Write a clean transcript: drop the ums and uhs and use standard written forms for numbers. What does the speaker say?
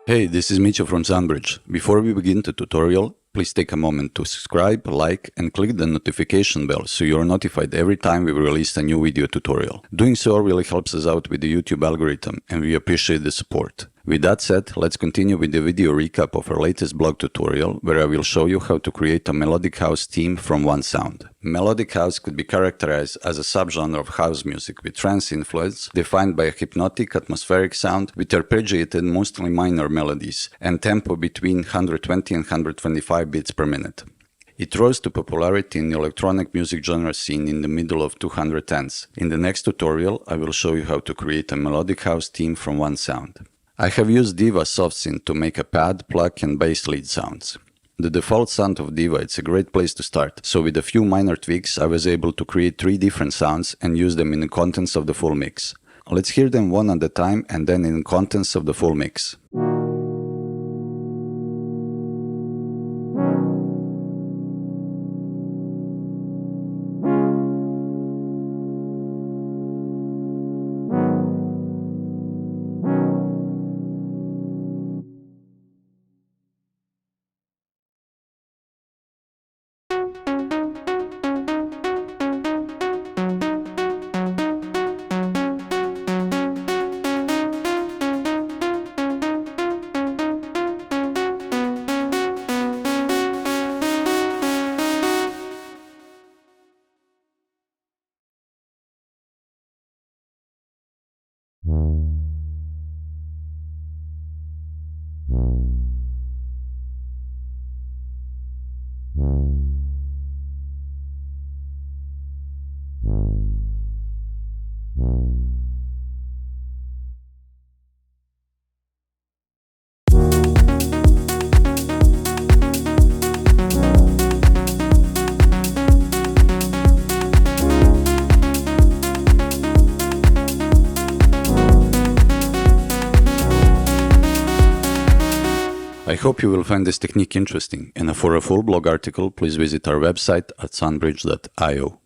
Hey, this is Mitchell from SoundBridge. Before we begin the tutorial, please take a moment to subscribe, like, and click the notification bell so you are notified every time we release a new video tutorial. Doing so really helps us out with the YouTube algorithm, and we appreciate the support. With that said, let's continue with the video recap of our latest blog tutorial, where I will show you how to create a melodic house theme from one sound. Melodic house could be characterized as a subgenre of house music with trance influence, defined by a hypnotic, atmospheric sound with arpeggiated, mostly minor melodies, and tempo between 120 and 125 beats per minute. It rose to popularity in the electronic music genre scene in the middle of 2010s. In the next tutorial, I will show you how to create a melodic house theme from one sound. I have used Diva SoftSynth to make a pad, pluck, and bass lead sounds. The default sound of Diva is a great place to start, so with a few minor tweaks I was able to create 3 different sounds and use them in the contents of the full mix. Let's hear them one at a time and then in the contents of the full mix. I hope you will find this technique interesting, and for a full blog article, please visit our website at soundbridge.io.